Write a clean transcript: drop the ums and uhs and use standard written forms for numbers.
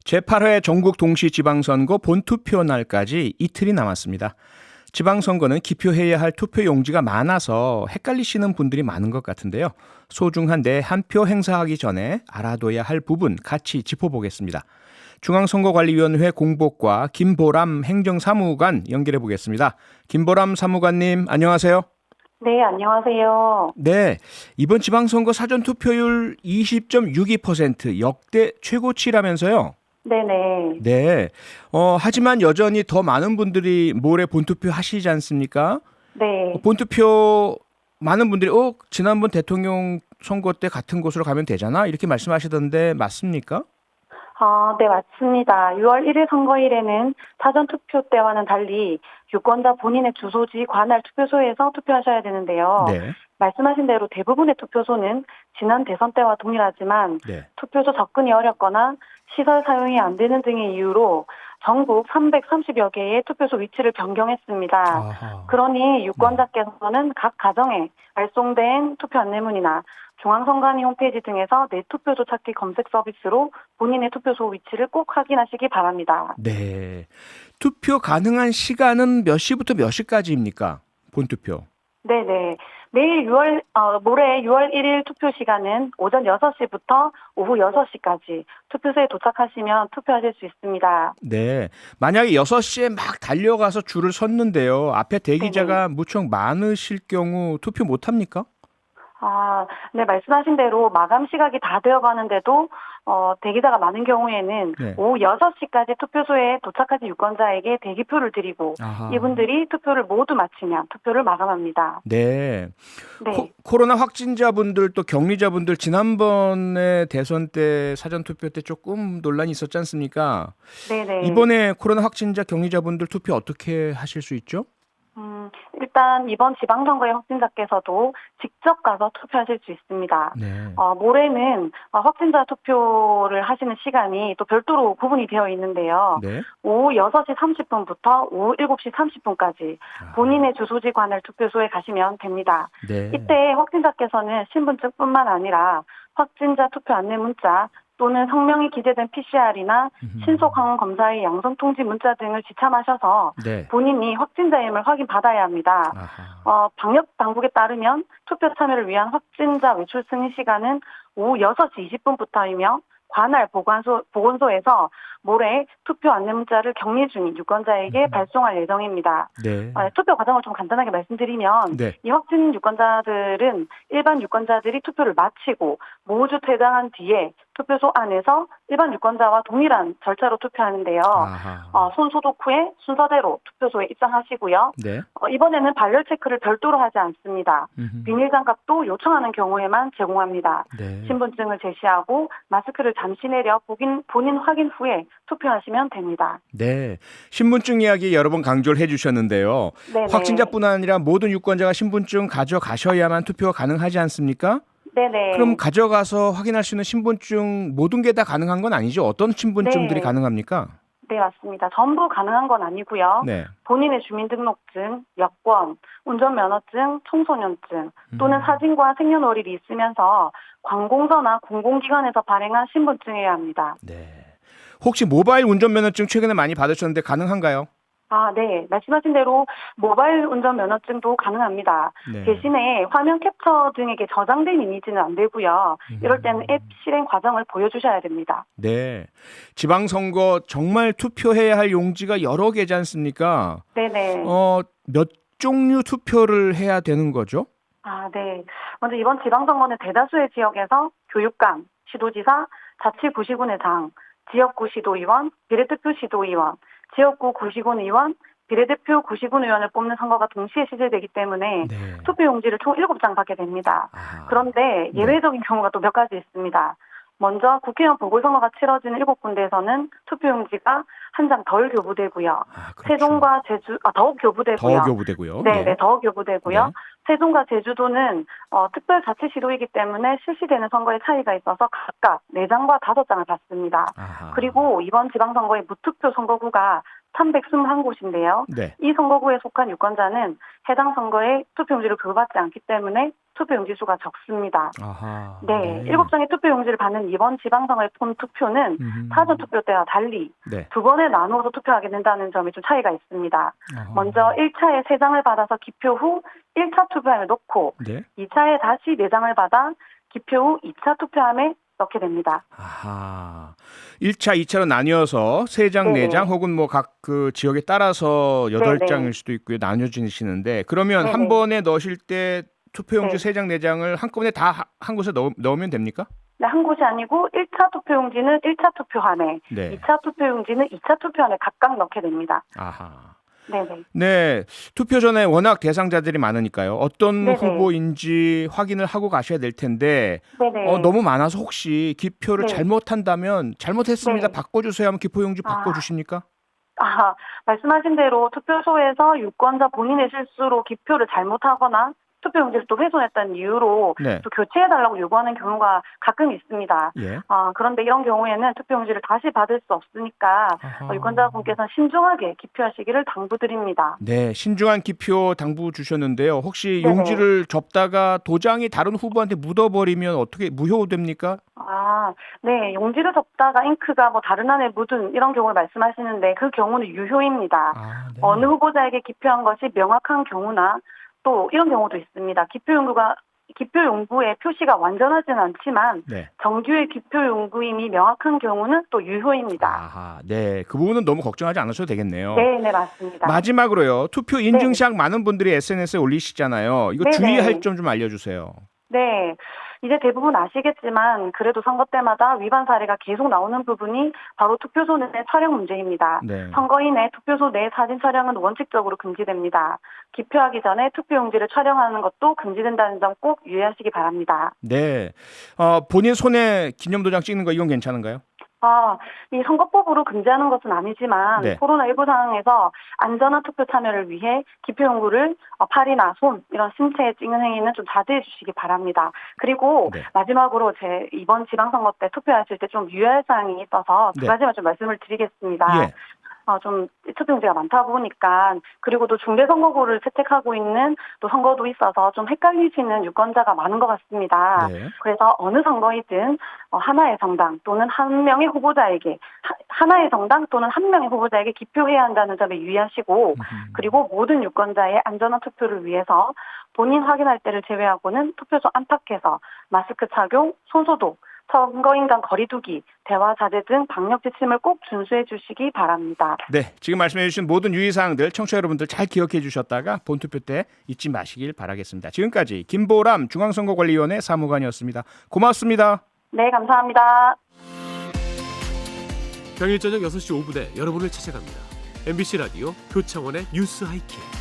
제8회 전국 동시지방선거 본투표 날까지 이틀이 남았습니다. 지방선거는 기표해야 할 투표 용지가 많아서 헷갈리시는 분들이 많은 것 같은데요. 소중한 내 한 표 행사하기 전에 알아둬야 할 부분 같이 짚어보겠습니다. 중앙선거관리위원회 공보과 김보람 행정사무관 연결해 보겠습니다. 김보람 사무관님, 안녕하세요. 네, 안녕하세요. 네, 이번 지방선거 사전투표율 20.62% 역대 최고치라면서요. 네네. 네. 하지만 여전히 더 많은 분들이 모레 본투표 하시지 않습니까? 네. 본투표 많은 분들이 지난번 대통령 선거 때 같은 곳으로 가면 되잖아 이렇게 말씀하시던데 맞습니까? 네, 맞습니다. 6월 1일 선거일에는 사전투표 때와는 달리 유권자 본인의 주소지 관할 투표소에서 투표하셔야 되는데요. 네. 말씀하신 대로 대부분의 투표소는 지난 대선 때와 동일하지만 네. 투표소 접근이 어렵거나 시설 사용이 안 되는 등의 이유로 전국 330여 개의 투표소 위치를 변경했습니다. 아하. 그러니 유권자께서는 각 가정에 발송된 투표 안내문이나 중앙선관위 홈페이지 등에서 내 투표소 찾기 검색 서비스로 본인의 투표소 위치를 꼭 확인하시기 바랍니다. 네. 투표 가능한 시간은 몇 시부터 몇 시까지입니까? 본투표. 네네. 모레 6월 1일 투표 시간은 오전 6시부터 오후 6시까지 투표소에 도착하시면 투표하실 수 있습니다. 네. 만약에 6시에 막 달려가서 줄을 섰는데요. 앞에 대기자가 무척 많으실 경우 투표 못 합니까? 네, 말씀하신 대로 마감 시각이 다 되어 가는데도 대기자가 많은 경우에는 네. 오후 6시까지 투표소에 도착하신 유권자에게 대기표를 드리고 아하. 이분들이 투표를 모두 마치면 투표를 마감합니다. 네. 네. 코로나 확진자분들 또 격리자분들 지난번에 대선 때 사전투표 때 조금 논란이 있었지 않습니까? 네네. 이번에 코로나 확진자 격리자분들 투표 어떻게 하실 수 있죠? 일단 이번 지방선거의 확진자께서도 직접 가서 투표하실 수 있습니다. 네. 모레는 확진자 투표를 하시는 시간이 또 별도로 구분이 되어 있는데요. 네. 오후 6시 30분부터 오후 7시 30분까지 본인의 주소지 관할 투표소에 가시면 됩니다. 네. 이때 확진자께서는 신분증뿐만 아니라 확진자 투표 안내 문자 또는 성명이 기재된 PCR이나 신속 항원 검사의 양성 통지 문자 등을 지참하셔서 네. 본인이 확진자임을 확인받아야 합니다. 아하. 방역 당국에 따르면 투표 참여를 위한 확진자 외출 승인 시간은 오후 6시 20분부터이며 관할 보건소에서 모레 투표 안내 문자를 격리 중인 유권자에게 발송할 예정입니다. 네. 투표 과정을 좀 간단하게 말씀드리면 네. 이 확진 유권자들은 일반 유권자들이 투표를 마치고 모두 퇴장한 뒤에 투표소 안에서 일반 유권자와 동일한 절차로 투표하는데요. 아하. 손 소독 후에 순서대로 투표소에 입장하시고요. 네. 이번에는 발열 체크를 별도로 하지 않습니다. 음흠. 비닐 장갑도 요청하는 경우에만 제공합니다. 네. 신분증을 제시하고 마스크를 잠시 내려 본인 확인 후에 투표하시면 됩니다. 네. 신분증 이야기 여러 번 강조를 해주셨는데요. 네네. 확진자뿐 아니라 모든 유권자가 신분증 가져가셔야만 투표가 가능하지 않습니까? 네네. 그럼 가져가서 확인할 수 있는 신분증 모든 게 다 가능한 건 아니죠? 어떤 신분증들이 네. 가능합니까? 네, 맞습니다. 전부 가능한 건 아니고요. 네. 본인의 주민등록증, 여권, 운전면허증, 청소년증 또는 사진과 생년월일이 있으면서 관공서나 공공기관에서 발행한 신분증이어야 합니다. 네. 혹시 모바일 운전면허증 최근에 많이 받으셨는데 가능한가요? 네. 말씀하신 대로 모바일 운전면허증도 가능합니다. 네. 대신에 화면 캡처 등에게 저장된 이미지는 안 되고요. 이럴 때는 앱 실행 과정을 보여주셔야 됩니다. 네. 지방선거 정말 투표해야 할 용지가 여러 개지 않습니까? 네네. 몇 종류 투표를 해야 되는 거죠? 네. 먼저 이번 지방선거는 대다수의 지역에서 교육감, 시도지사, 자치구시군의장, 지역구 시도의원, 비례대표 시도의원, 지역구 구시군 의원, 비례대표 구시군 의원을 뽑는 선거가 동시에 실시되기 때문에 네. 투표용지를 총 7장 받게 됩니다. 아. 그런데 예외적인 경우가 또 몇 가지 있습니다. 먼저 국회의원 보궐선거가 치러지는 7군데에서는 투표용지가 한 장 덜 교부되고요. 그렇죠. 세종과 제주, 더욱 교부되고요. 더 교부되고요. 네, 더 교부되고요. 네. 세종과 제주도는 특별자치시도이기 때문에 실시되는 선거의 차이가 있어서 각각 4장과 5장을 받습니다. 아하. 그리고 이번 지방선거의 무투표 선거구가 321곳인데요. 네. 이 선거구에 속한 유권자는 해당 선거에 투표용지를 교부받지 않기 때문에 투표용지 수가 적습니다. 아하. 네, 7장의 투표용지를 받는 이번 지방선거의 본 투표는 사전 투표 때와 달리 네. 두 번에 나누어서 투표하게 된다는 점이 좀 차이가 있습니다. 아하. 먼저 1차에 3장을 받아서 기표 후 1차 투표함에 넣고 네. 2차에 다시 4장을 받아 기표 후 2차 투표함에 넣게 됩니다. 아하. 1차, 2차로 나뉘어서 3장, 네네. 4장 혹은 뭐 각 그 지역에 따라서 8장일 네네. 수도 있고요. 나뉘어지시는데 그러면 한 네네. 번에 넣으실 때 투표용지 네. 3장, 4장을 한꺼번에 다 한 곳에 넣으면 됩니까? 네, 한 곳이 아니고 1차 투표용지는 1차 투표함에, 네. 2차 투표용지는 2차 투표함에 각각 넣게 됩니다. 아하. 네네. 네, 투표 전에 워낙 대상자들이 많으니까요. 어떤 네네. 후보인지 확인을 하고 가셔야 될 텐데 네네. 너무 많아서 혹시 기표를 네. 잘못한다면 잘못했습니다. 네. 바꿔주세요 하면 기표용지 아. 바꿔주십니까? 말씀하신 대로 투표소에서 유권자 본인의 실수로 기표를 잘못하거나 투표용지를 또 훼손했다는 이유로 네. 또 교체해달라고 요구하는 경우가 가끔 있습니다. 예. 그런데 이런 경우에는 투표용지를 다시 받을 수 없으니까 아하. 유권자분께서는 신중하게 기표하시기를 당부드립니다. 네, 신중한 기표 당부 주셨는데요. 혹시 네네. 용지를 접다가 도장이 다른 후보한테 묻어버리면 어떻게 무효됩니까? 네, 용지를 접다가 잉크가 뭐 다른 안에 묻은 이런 경우를 말씀하시는데 그 경우는 유효입니다. 네. 어느 후보자에게 기표한 것이 명확한 경우나 또 이런 경우도 있습니다. 기표용구의 표시가 완전하지는 않지만 네. 정규의 기표용구임이 명확한 경우는 또 유효입니다. 아하, 네, 그 부분은 너무 걱정하지 않으셔도 되겠네요. 네, 맞습니다. 마지막으로요. 투표 인증샷 많은 분들이 SNS에 올리시잖아요. 이거 네네. 주의할 점 좀 알려주세요. 네. 이제 대부분 아시겠지만 그래도 선거 때마다 위반 사례가 계속 나오는 부분이 바로 투표소 내 촬영 문제입니다. 네. 선거인의 투표소 내 사진 촬영은 원칙적으로 금지됩니다. 기표하기 전에 투표용지를 촬영하는 것도 금지된다는 점 꼭 유의하시기 바랍니다. 네. 본인 손에 기념도장 찍는 거 이건 괜찮은가요? 이 선거법으로 금지하는 것은 아니지만 네. 코로나19 상황에서 안전한 투표 참여를 위해 기표용구를 팔이나 손 이런 신체에 찍는 행위는 좀 자제해 주시기 바랍니다. 그리고 네. 마지막으로 이번 지방선거 때 투표하실 때 좀 유의할 사항이 있어서 두 네. 가지만 좀 말씀을 드리겠습니다. 예. 좀 투표용지가 많다 보니까 그리고 또 중대선거구를 채택하고 있는 또 선거도 있어서 좀 헷갈리시는 유권자가 많은 것 같습니다. 네. 그래서 어느 선거이든 하나의 정당 또는 한 명의 후보자에게 하나의 정당 또는 한 명의 후보자에게 기표해야 한다는 점에 유의하시고 그리고 모든 유권자의 안전한 투표를 위해서 본인 확인할 때를 제외하고는 투표소 안팎에서 마스크 착용, 손소독, 선거인 간 거리두기, 대화 자제 등 방역 지침을 꼭 준수해 주시기 바랍니다. 네, 지금 말씀해 주신 모든 유의사항들 청취자 여러분들 잘 기억해 주셨다가 본투표 때 잊지 마시길 바라겠습니다. 지금까지 김보람 중앙선거관리위원회 사무관이었습니다. 고맙습니다. 네, 감사합니다. 평일 저녁 6시 5분에 여러분을 찾아갑니다. MBC 라디오 표창원의 뉴스 하이킥.